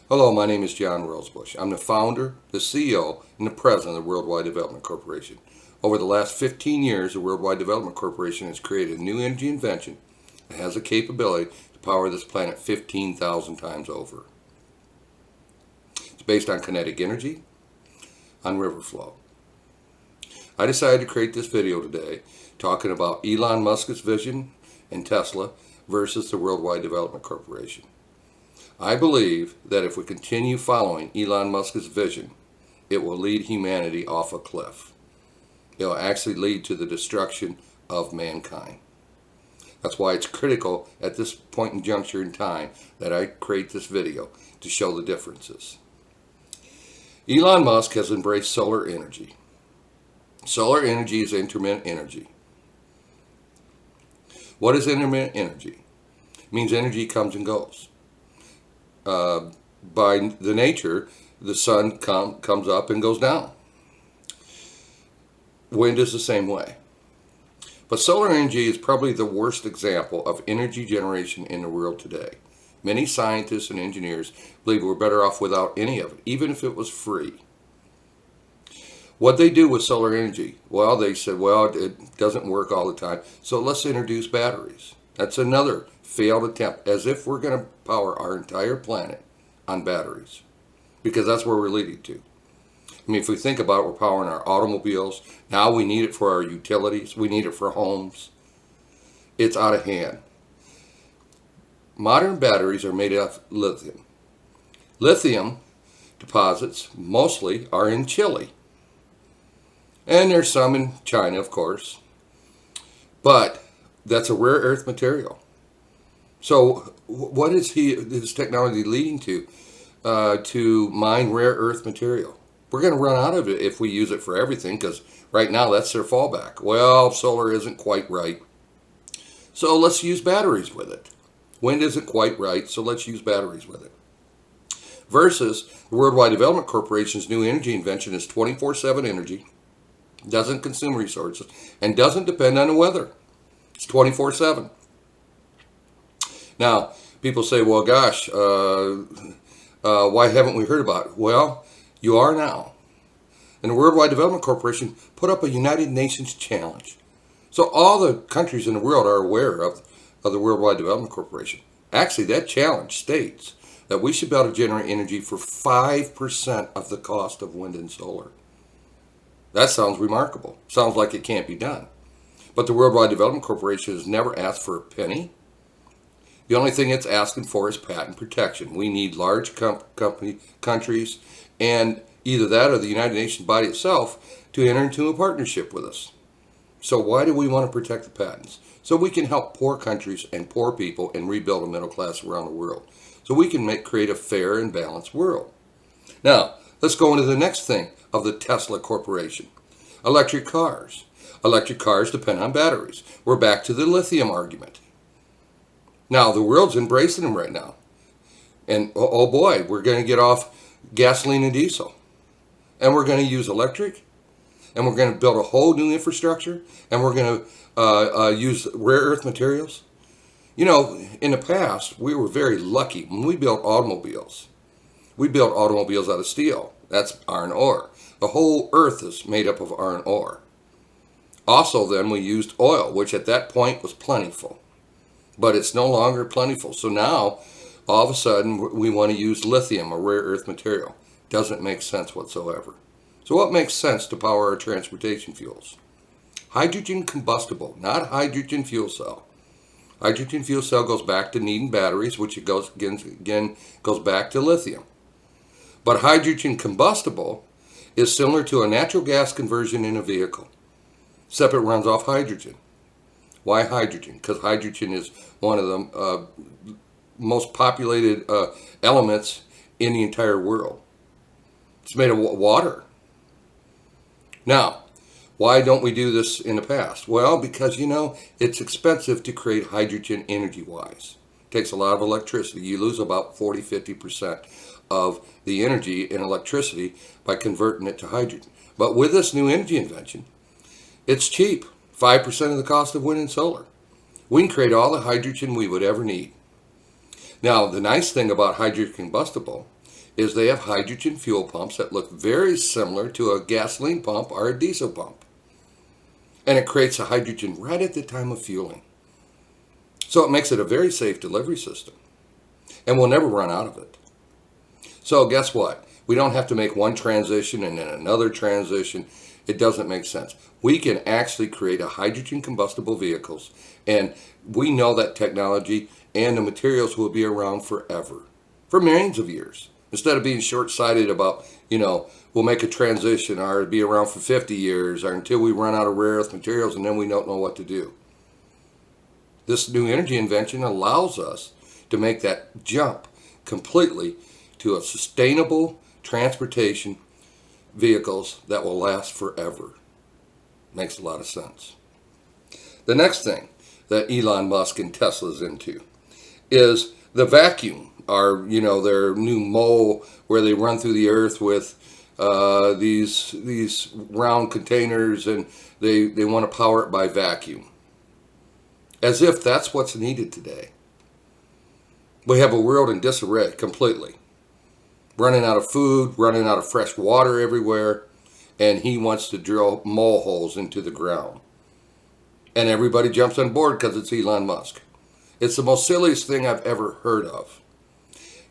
Hello, my name is John Rosebush. I'm the founder, the CEO, and the president of the Worldwide Development Corporation. Over the last 15 years, the Worldwide Development Corporation has created a new energy invention that has the capability to power this planet 15,000 times over. It's based on kinetic energy, on river flow. I decided to create this video today talking about Elon Musk's vision and Tesla versus the Worldwide Development Corporation. I believe that if we continue following Elon Musk's vision, it will lead humanity off a cliff. It will actually lead to the destruction of mankind. That's why it's critical at this point in juncture in time that I create this video to show the differences. Elon Musk has embraced solar energy. Solar energy is intermittent energy. What is intermittent energy? It means energy comes and goes. By the nature, the sun comes up and goes down. Wind is the same way. But solar energy is probably the worst example of energy generation in the world today. Many scientists and engineers believe we're better off without any of it, even if it was free. What they do with solar energy? Well, they said, it doesn't work all the time, so let's introduce batteries. That's another failed attempt, as if we're going to power our entire planet on batteries, because that's where we're leading to. I mean, if we think about it, we're powering our automobiles. Now we need it for our utilities. We need it for homes. It's out of hand. Modern batteries are made of lithium. Lithium deposits mostly are in Chile. And there's some in China, of course. But that's a rare earth material. So what is this technology leading to mine rare earth material? We're going to run out of it if we use it for everything, because right now that's their fallback. Well, solar isn't quite right, so let's use batteries with it. Wind isn't quite right, so let's use batteries with it. Versus the Worldwide Development Corporation's new energy invention is 24/7 energy, doesn't consume resources, and doesn't depend on the weather. It's 24/7. Now, people say, well, gosh, why haven't we heard about it? Well, you are now. And the Worldwide Development Corporation put up a United Nations challenge. So all the countries in the world are aware of the Worldwide Development Corporation. Actually, that challenge states that we should be able to generate energy for 5% of the cost of wind and solar. That sounds remarkable. Sounds like it can't be done. But the Worldwide Development Corporation has never asked for a penny. The only thing it's asking for is patent protection. We need large countries, and either that or the United Nations body itself, to enter into a partnership with us. So why do we want to protect the patents? So we can help poor countries and poor people and rebuild a middle class around the world. So we can create a fair and balanced world. Now, let's go into the next thing of the Tesla Corporation. Electric cars. Electric cars depend on batteries. We're back to the lithium argument. Now, the world's embracing them right now. And oh boy, we're going to get off gasoline and diesel. And we're going to use electric. And we're going to build a whole new infrastructure. And we're going to use rare earth materials. You know, in the past, we were very lucky when we built automobiles. We built automobiles out of steel. That's iron ore. The whole earth is made up of iron ore. Also, then, we used oil, which at that point was plentiful. But it's no longer plentiful. So now, all of a sudden, we want to use lithium, a rare earth material. Doesn't make sense whatsoever. So what makes sense to power our transportation fuels? Hydrogen combustible, not hydrogen fuel cell. Hydrogen fuel cell goes back to needing batteries, which goes back to lithium. But hydrogen combustible is similar to a natural gas conversion in a vehicle, except it runs off hydrogen. Why hydrogen? Because hydrogen is one of the most populated elements in the entire world. It's made of water. Now, why don't we do this in the past? Well, because, it's expensive to create hydrogen energy-wise. It takes a lot of electricity. You lose about 40-50% of the energy in electricity by converting it to hydrogen. But with this new energy invention, it's cheap. 5% of the cost of wind and solar. We can create all the hydrogen we would ever need. Now, the nice thing about hydrogen combustible is they have hydrogen fuel pumps that look very similar to a gasoline pump or a diesel pump. And it creates a hydrogen right at the time of fueling. So it makes it a very safe delivery system. And we'll never run out of it. So guess what? We don't have to make one transition and then another transition. It doesn't make sense. We can actually create a hydrogen combustible vehicles, and we know that technology and the materials will be around forever, for millions of years. Instead of being short-sighted about, we'll make a transition or be around for 50 years or until we run out of rare earth materials and then we don't know what to do. This new energy invention allows us to make that jump completely to a sustainable transportation vehicles that will last forever. Makes a lot of sense. The next thing that Elon Musk and Tesla's into is the vacuum, or their new mole where they run through the earth with these round containers, and they want to power it by vacuum. As if that's what's needed today. We have a world in disarray completely. Running out of food, running out of fresh water everywhere, and he wants to drill mole holes into the ground. And everybody jumps on board because it's Elon Musk. It's the most silliest thing I've ever heard of.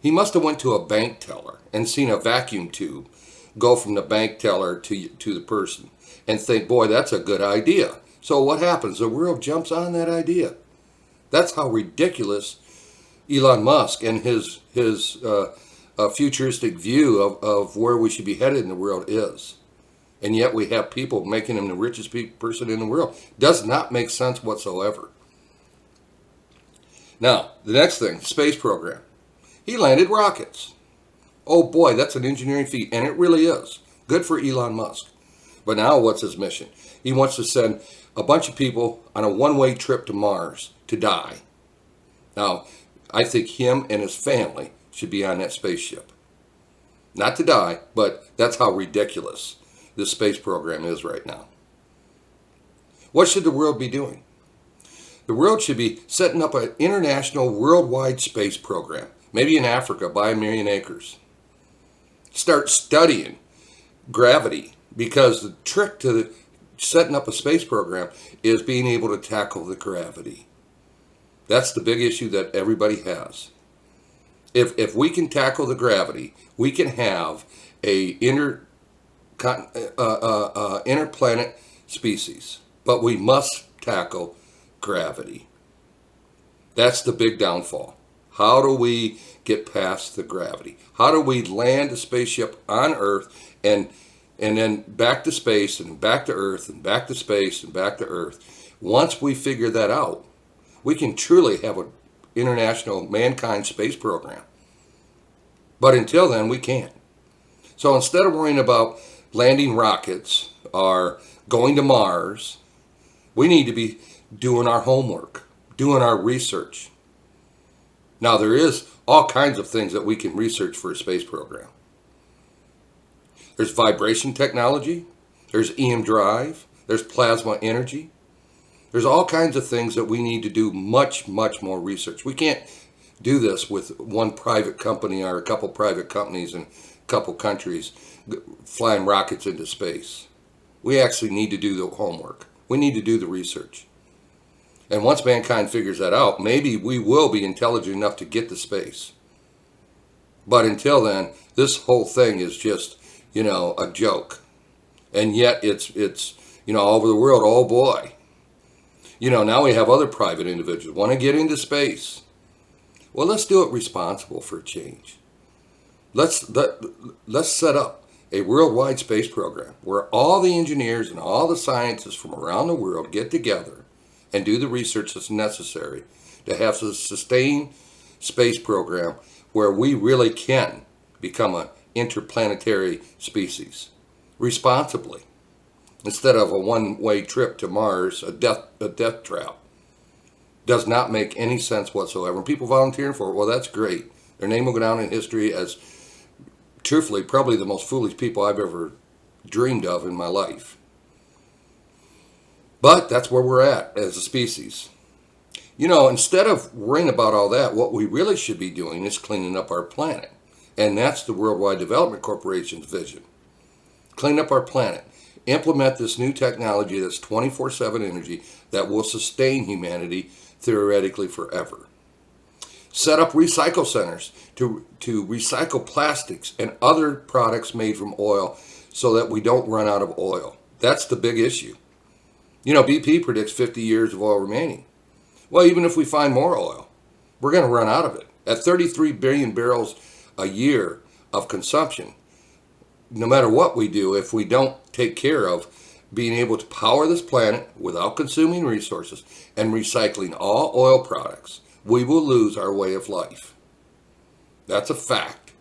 He must have went to a bank teller and seen a vacuum tube go from the bank teller to the person and think, boy, that's a good idea. So what happens? The world jumps on that idea. That's how ridiculous Elon Musk and his futuristic view of where we should be headed in the world is. And yet we have people making him the richest person in the world. Does not make sense whatsoever. Now, the next thing, space program. He landed rockets. Oh boy, that's an engineering feat, and it really is. Good for Elon Musk. But now what's his mission? He wants to send a bunch of people on a one-way trip to Mars to die. Now, I think him and his family should be on that spaceship. Not to die, but that's how ridiculous this space program is right now. What should the world be doing? The world should be setting up an international worldwide space program. Maybe in Africa, buy 1,000,000 acres. Start studying gravity, because the trick to setting up a space program is being able to tackle the gravity. That's the big issue that everybody has. If we can tackle the gravity, we can have a interplanet species. But we must tackle gravity. That's the big downfall. How do we get past the gravity? How do we land a spaceship on Earth and then back to space and back to Earth and back to space and back to Earth? Once we figure that out, we can truly have an international mankind space program. But until then, we can't. So instead of worrying about landing rockets or going to Mars, we need to be doing our homework, doing our research. Now, there is all kinds of things that we can research for a space program. There's vibration technology, there's EM drive, there's plasma energy. There's all kinds of things that we need to do much, much more research. We can't do this with one private company or a couple private companies in a couple countries flying rockets into space. We actually need to do the homework. We need to do the research. And once mankind figures that out, maybe we will be intelligent enough to get to space. But until then, this whole thing is just, a joke. And yet it's all over the world, oh boy. Now we have other private individuals want to get into space. Well, let's do it responsible for a change. Let's set up a worldwide space program where all the engineers and all the scientists from around the world get together and do the research that's necessary to have a sustained space program where we really can become an interplanetary species responsibly, instead of a one-way trip to Mars, a death trap. Does not make any sense whatsoever. And people volunteering for it, well, that's great. Their name will go down in history as, truthfully, probably the most foolish people I've ever dreamed of in my life. But that's where we're at as a species. Instead of worrying about all that, what we really should be doing is cleaning up our planet And that's the Worldwide Development Corporation's vision. Clean up our planet. Implement this new technology that's 24/7 energy that will sustain humanity theoretically forever. Set up recycle centers to recycle plastics and other products made from oil so that we don't run out of oil. That's the big issue. You know, BP predicts 50 years of oil remaining. Well, even if we find more oil, we're going to run out of it. At 33 billion barrels a year of consumption, no matter what we do, if we don't take care of being able to power this planet without consuming resources and recycling all oil products, we will lose our way of life. That's a fact.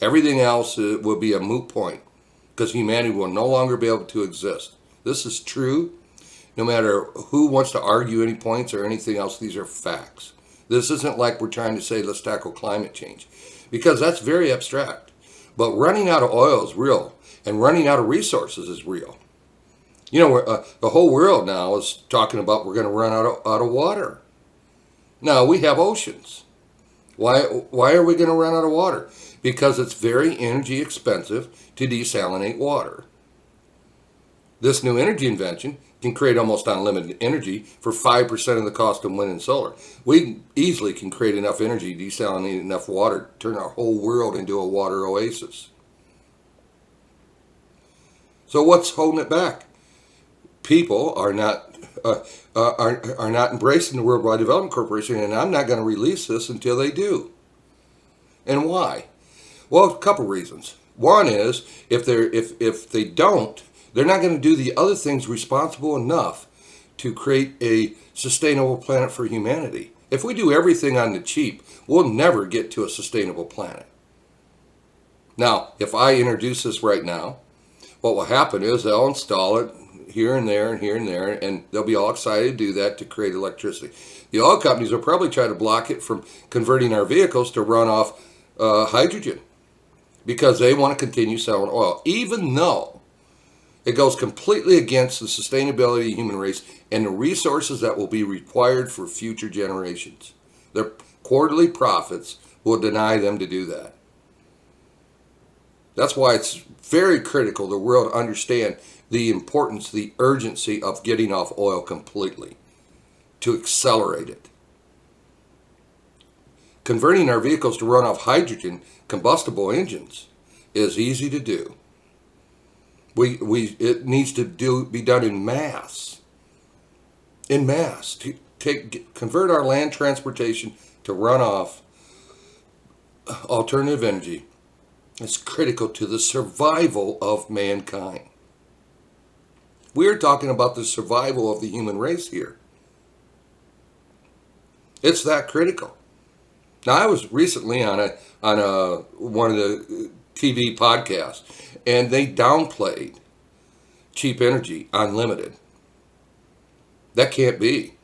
Everything else will be a moot point because humanity will no longer be able to exist. This is true. No matter who wants to argue any points or anything else, these are facts. This isn't like we're trying to say let's tackle climate change because that's very abstract. But running out of oil is real and running out of resources is real. You know, the whole world now is talking about we're going to run out of water. Now, we have oceans. Why are we going to run out of water? Because it's very energy expensive to desalinate water. This new energy invention can create almost unlimited energy for 5% of the cost of wind and solar. We easily can create enough energy, desalinate enough water, turn our whole world into a water oasis. So what's holding it back? People are not embracing the Worldwide Development Corporation, and I'm not going to release this until they do. And why? Well, a couple reasons. One is if they don't, they're not going to do the other things responsible enough to create a sustainable planet for humanity. If we do everything on the cheap, we'll never get to a sustainable planet. Now, if I introduce this right now, what will happen is they'll install it here and there and here and there, and they'll be all excited to do that to create electricity. The oil companies will probably try to block it from converting our vehicles to run off hydrogen because they want to continue selling oil, even though it goes completely against the sustainability of the human race and the resources that will be required for future generations. Their quarterly profits will deny them to do that. That's why it's very critical the world understand the importance, the urgency of getting off oil completely to accelerate it. Converting our vehicles to run off hydrogen combustible engines is easy to do. It needs to be done in mass. In mass. Convert our land transportation to run off alternative energy. It's critical to the survival of mankind. We're talking about the survival of the human race here. It's that critical. Now, I was recently on one of the TV podcasts, and they downplayed cheap energy, unlimited. That can't be.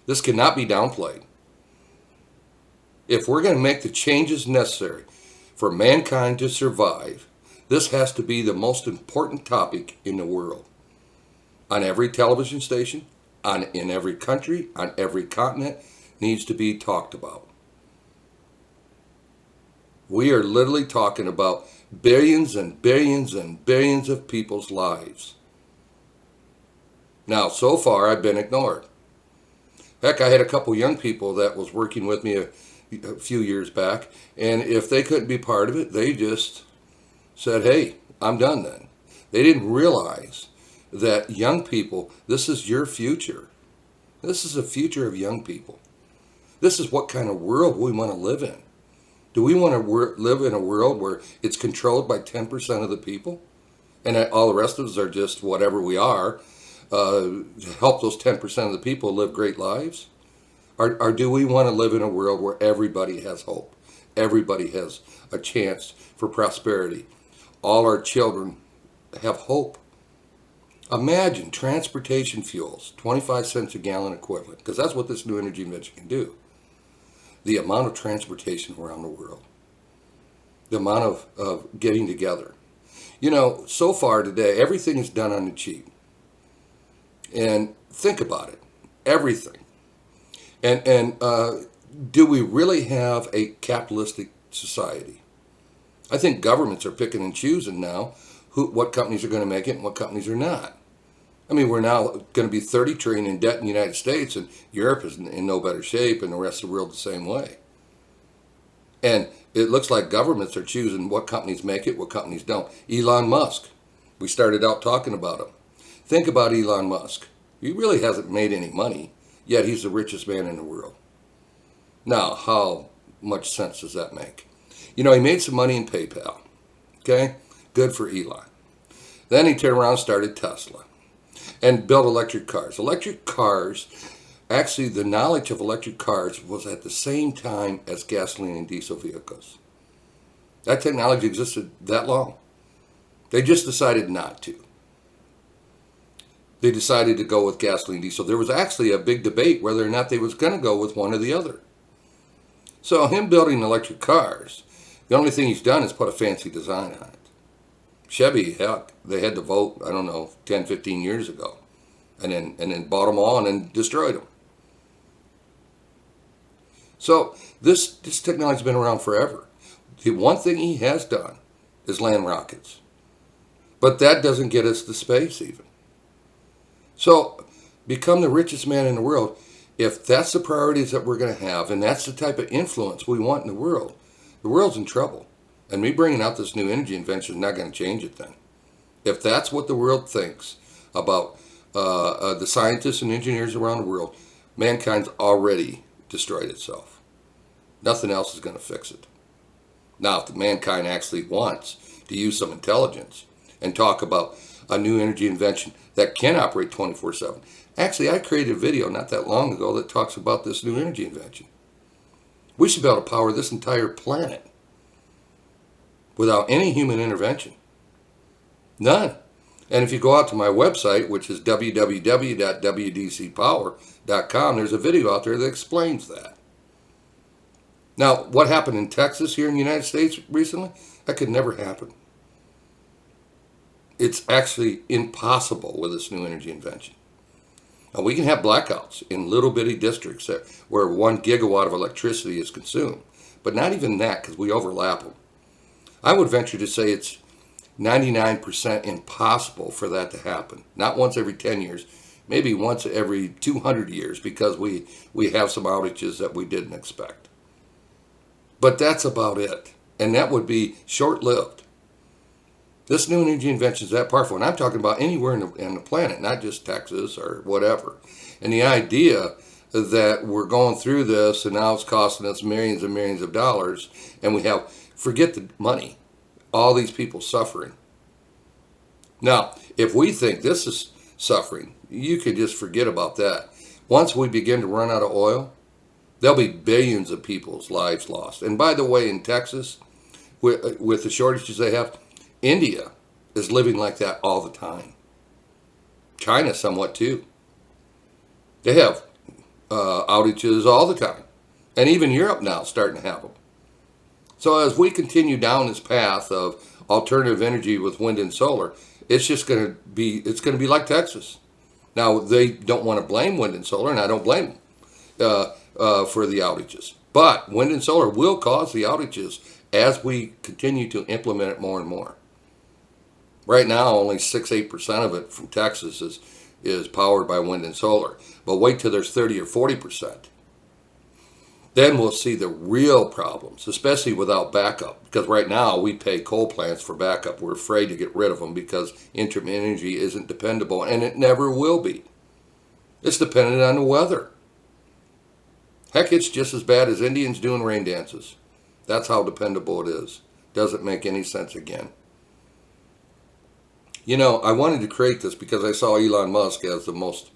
This cannot be downplayed. If we're going to make the changes necessary for mankind to survive, this has to be the most important topic in the world. On every television station, in every country, on every continent, needs to be talked about. We are literally talking about billions and billions and billions of people's lives. Now, so far, I've been ignored. Heck, I had a couple young people that was working with me a few years back, and if they couldn't be part of it, they just said, hey, I'm done then. They didn't realize that young people, this is your future. This is the future of young people. This is what kind of world we want to live in. Do we want to live in a world where it's controlled by 10% of the people and all the rest of us are just whatever we are, to help those 10% of the people live great lives? Or do we want to live in a world where everybody has hope? Everybody has a chance for prosperity. All our children have hope. Imagine transportation fuels, 25 cents a gallon equivalent, because that's what this new energy invention can do. The amount of transportation around the world, the amount of getting together. You know, so far today, everything is done on the cheap. And think about it, everything. And do we really have a capitalistic society? I think governments are picking and choosing now what companies are going to make it and what companies are not. I mean, we're now going to be 30 trillion in debt in the United States, and Europe is in no better shape, and the rest of the world the same way. And it looks like governments are choosing what companies make it, what companies don't. Elon Musk, we started out talking about him. Think about Elon Musk. He really hasn't made any money, yet he's the richest man in the world. Now, how much sense does that make? You know, he made some money in PayPal. Okay? Good for Elon. Then he turned around and started Tesla and built electric cars. Electric cars, actually the knowledge of electric cars was at the same time as gasoline and diesel vehicles. That technology existed that long. They just decided not to. They decided to go with gasoline and diesel. There was actually a big debate whether or not they was going to go with one or the other. So him building electric cars, the only thing he's done is put a fancy design on it. Chevy, heck, they had to vote, I don't know, 10, 15 years ago. And then bought them all and then destroyed them. So this technology's been around forever. The one thing he has done is land rockets. But that doesn't get us to space even. So become the richest man in the world. If that's the priorities that we're going to have, and that's the type of influence we want in the world's in trouble. And me bringing out this new energy invention is not going to change a thing. If that's what the world thinks about the scientists and engineers around the world, mankind's already destroyed itself. Nothing else is going to fix it. Now, if mankind actually wants to use some intelligence and talk about a new energy invention that can operate 24/7. Actually, I created a video not that long ago that talks about this new energy invention. We should be able to power this entire planet without any human intervention. None. And if you go out to my website, which is www.wdcpower.com, there's a video out there that explains that. Now, what happened in Texas here in the United States recently? That could never happen. It's actually impossible with this new energy invention. Now, we can have blackouts in little bitty districts where 1 gigawatt of electricity is consumed, but not even that because we overlap them. I would venture to say it's 99% impossible for that to happen. Not once every 10 years, maybe once every 200 years because we have some outages that we didn't expect. But that's about it. And that would be short-lived. This new energy invention is that powerful. And I'm talking about anywhere in the planet, not just Texas or whatever. And the idea that we're going through this and now it's costing us millions and millions of dollars and we have, forget the money, all these people suffering. Now, if we think this is suffering, you could just forget about that. Once we begin to run out of oil, there'll be billions of people's lives lost. And by the way, in Texas, with the shortages they have, India is living like that all the time. China somewhat too. They have outages all the time. And even Europe now is starting to have them. So as we continue down this path of alternative energy with wind and solar, it's just going to be like Texas. Now, they don't want to blame wind and solar, and I don't blame them for the outages. But wind and solar will cause the outages as we continue to implement it more and more. Right now, only 6-8% of it from Texas is powered by wind and solar. But wait till there's 30 or 40%. Then we'll see the real problems, especially without backup. Because right now we pay coal plants for backup. We're afraid to get rid of them because intermittent energy isn't dependable, and it never will be. It's dependent on the weather. Heck, it's just as bad as Indians doing rain dances. That's how dependable it is. Doesn't make any sense again. You know, I wanted to create this because I saw Elon Musk as the most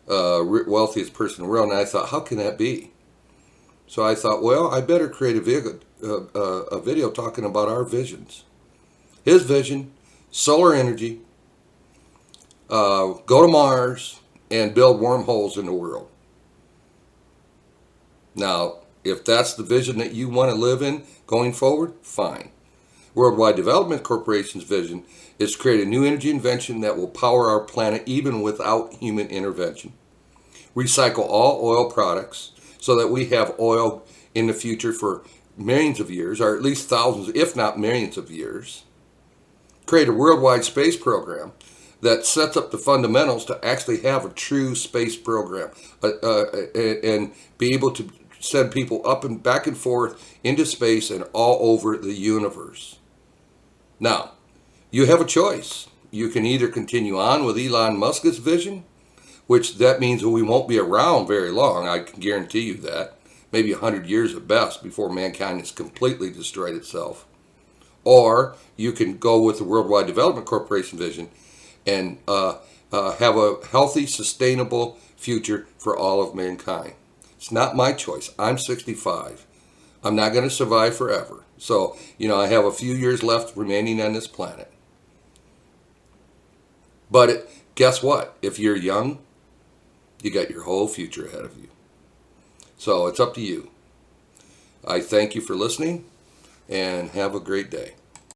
wealthiest person in the world, and I thought, how can that be? So I thought, well, I better create a video talking about our visions. His vision, solar energy, go to Mars, and build wormholes in the world. Now, if that's the vision that you want to live in going forward, fine. Worldwide Development Corporation's vision is to create a new energy invention that will power our planet even without human intervention. Recycle all oil products so that we have oil in the future for millions of years, or at least thousands, if not millions of years, create a worldwide space program that sets up the fundamentals to actually have a true space program and be able to send people up and back and forth into space and all over the universe. Now, you have a choice. You can either continue on with Elon Musk's vision, which that means that we won't be around very long. I can guarantee you that. Maybe 100 years at best before mankind has completely destroyed itself. Or you can go with the Worldwide Development Corporation vision and have a healthy, sustainable future for all of mankind. It's not my choice. I'm 65. I'm not going to survive forever. So, I have a few years left remaining on this planet. But guess what? If you're young, you got your whole future ahead of you. So it's up to you. I thank you for listening and have a great day.